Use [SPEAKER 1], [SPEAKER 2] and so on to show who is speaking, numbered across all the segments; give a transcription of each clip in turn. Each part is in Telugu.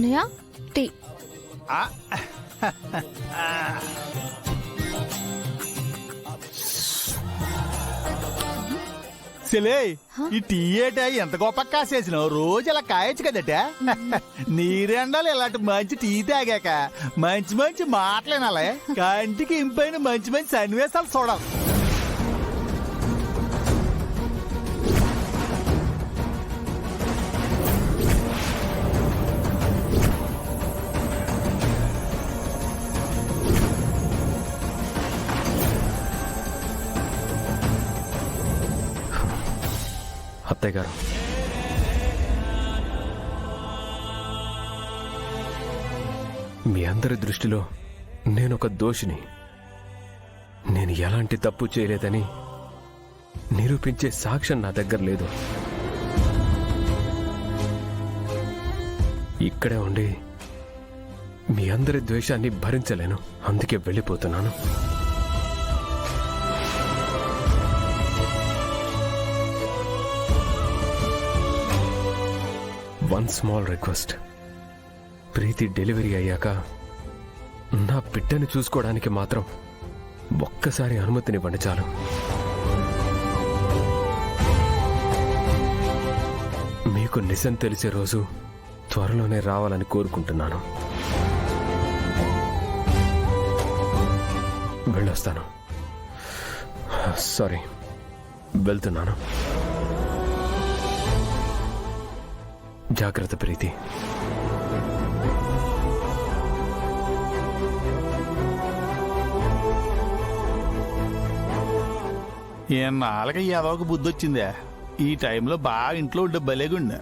[SPEAKER 1] అన్నయ్య టీ.
[SPEAKER 2] సెలే ఈ టీ ఏట ఎంత గొప్ప కాసేసినావు, రోజు ఇలా కాయచ్చు కదట. నీరెండాలి ఇలాంటి మంచి టీ తాగాక మంచి మంచి మాటలేనాలే, కంటికి ఇంపైన మంచి మంచి సన్నివేశాలు చూడాలి.
[SPEAKER 3] అత్తయ్య గారు, మీ అందరి దృష్టిలో నేనొక దోషిని, నేను ఎలాంటి తప్పు చేయలేదని నిరూపించే సాక్ష్యం నా దగ్గర లేదు. ఇక్కడే ఉండి మీ అందరి ద్వేషాన్ని భరించలేను, అందుకే వెళ్ళిపోతున్నాను. వన్ స్మాల్ రిక్వెస్ట్, ప్రీతి డెలివరీ అయ్యాక నా బిడ్డని చూసుకోవడానికి మాత్రం ఒక్కసారి అనుమతినివ్వండి చాలు. మీకు నిజం తెలిసే రోజు త్వరలోనే రావాలని కోరుకుంటున్నాను. వెళ్ళొస్తాను. సారీ, వెళ్తున్నాను. జాగ్రత్త ప్రీతి.
[SPEAKER 2] నాలుగ ఏదోక బుద్ధి వచ్చిందే, ఈ టైంలో బాగా ఇంట్లో ఉండే బలేగుండే.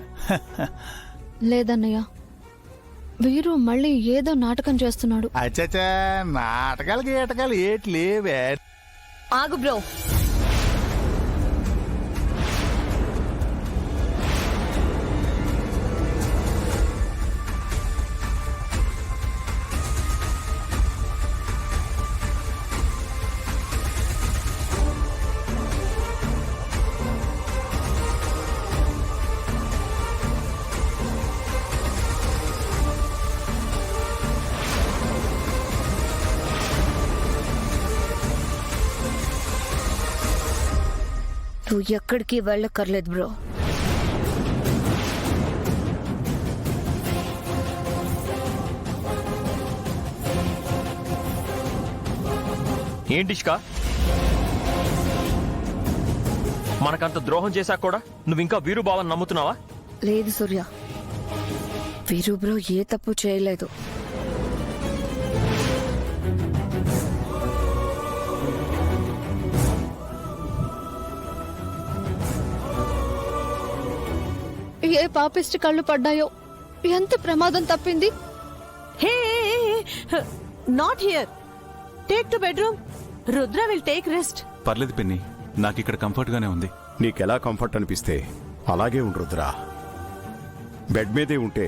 [SPEAKER 1] లేదన్నయ్య, వీరు మళ్ళీ ఏదో నాటకం చేస్తున్నాడు.
[SPEAKER 2] అచ్చచ్చా, నాటకాలు గీటకాలు ఏటి లేవే.
[SPEAKER 4] ఆగు బ్రో. నువ్వు ఎక్కడికి వెళ్ళక్కర్లేదు బ్రో.
[SPEAKER 5] ఏంటిష్కా, మనకంత ద్రోహం చేశాక కూడా నువ్వు ఇంకా వీరు బావని నమ్ముతున్నావా?
[SPEAKER 4] లేదు సూర్య, వీరు బ్రో ఏ తప్పు చేయలేదు.
[SPEAKER 1] ఏ పాపిష్టి కళ్ళు పడ్డాయో, ఎంత ప్రమాదం తప్పింది.
[SPEAKER 6] Hey, not here. Take to bedroom. Rudra will take rest.
[SPEAKER 7] పర్లేదు పిన్ని, నాకు ఇక్కడ కంఫర్ట్ గానే ఉంది.
[SPEAKER 8] నీకెలా కంఫర్ట్ అనిపిస్తే అలాగే ఉండు రుద్రా. బెడ్ మీదే ఉంటే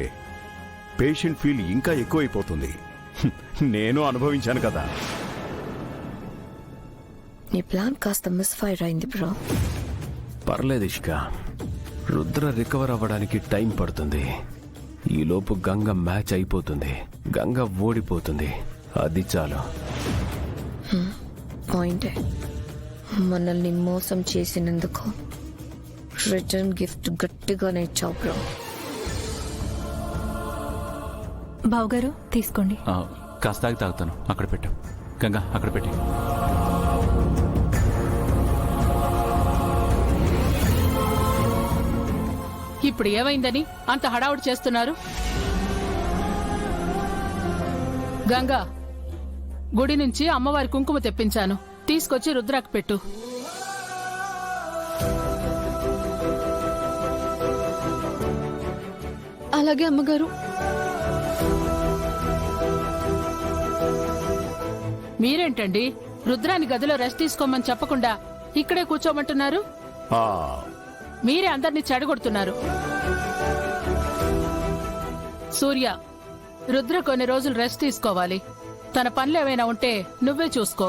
[SPEAKER 8] పేషెంట్ ఫీల్ ఇంకా ఎక్కువైపోతుంది. నేను అనుభవించాను కదా.
[SPEAKER 4] నీ ప్లాన్ కాస్త మిస్ఫైర్ అయింది బ్రో.
[SPEAKER 3] పర్లేదు ఇష్క, రుద్ర రికవర్ అవ్వడానికి టైం పడుతుంది. ఈలోపు గంగ మ్యాచ్ అయిపోతుంది, గంగ ఓడిపోతుంది. అది చాలు.
[SPEAKER 4] పాయింటే, మనల్ని మోసం చేసినందుకు రిటర్న్ గిఫ్ట్ గట్టిగానే ఇచ్చావు బ్రో.
[SPEAKER 6] బావగారు తీసుకోండి.
[SPEAKER 7] కాస్త తాగుతాను. అక్కడ పెట్టు గంగా, అక్కడ పెట్టి.
[SPEAKER 9] ఇప్పుడు ఏమైందని అంత హడావుడి చేస్తున్నారు? గంగా, గుడి నుంచి అమ్మవారి కుంకుమ తెప్పించాను, తీసుకొచ్చి రుద్రాకు పెట్టు.
[SPEAKER 1] అలాగే అమ్మగారు.
[SPEAKER 9] మీరేంటండి రుద్రాని గదిలో రెస్ట్ తీసుకోమని చెప్పకుండా ఇక్కడే కూర్చోమంటున్నారు? మీరే అందరినీ చెడగొడుతున్నారు. సూర్య, రుద్ర కొన్ని రోజులు రెస్ట్ తీసుకోవాలి. తన పనులు ఏమైనా ఉంటే నువ్వే చూసుకో.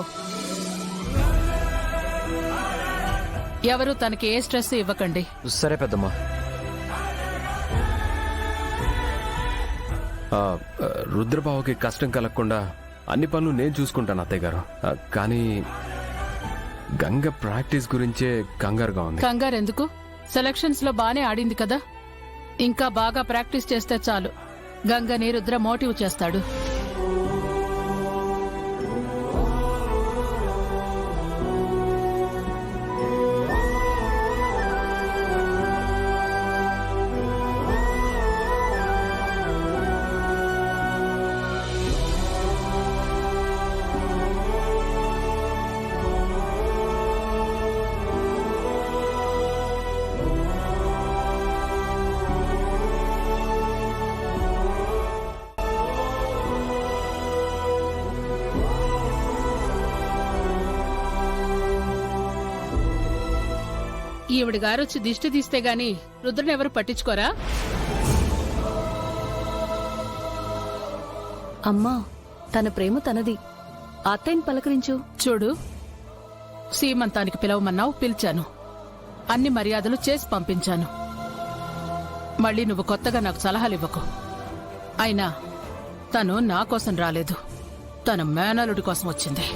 [SPEAKER 9] ఎవరు తనకి ఏ స్ట్రెస్ ఇవ్వకండి.
[SPEAKER 5] సరే పెద్దమ్మా.
[SPEAKER 3] రుద్రబావకి కష్టం కలగకుండా అన్ని పనులు నేను చూసుకుంటాను అత్తయ్య గారు. కానీ గంగ ప్రాక్టీస్ గురించే కంగారుగా ఉంది.
[SPEAKER 9] కంగారు ఎందుకు? సెలక్షన్స్ లో బానే ఆడింది కదా. ఇంకా బాగా ప్రాక్టీస్ చేస్తే చాలు, గంగని రుద్ర మోటివ్ చేస్తాడు. ఈవిడ గారొచ్చి దిష్టి తీస్తే గాని రుద్రనెవరు పట్టించుకోరా?
[SPEAKER 6] అమ్మా, తన ప్రేమ తనది. అత్తయ్యని పలకరించు.
[SPEAKER 9] చూడు, సీమంతానికి పిలవమన్నావు, పిలిచాను. అన్ని మర్యాదలు చేసి పంపించాను. మళ్ళీ నువ్వు కొత్తగా నాకు సలహాలు ఇవ్వకు. అయినా తను నా కోసం రాలేదు, తన మేనలుడి కోసం వచ్చింది.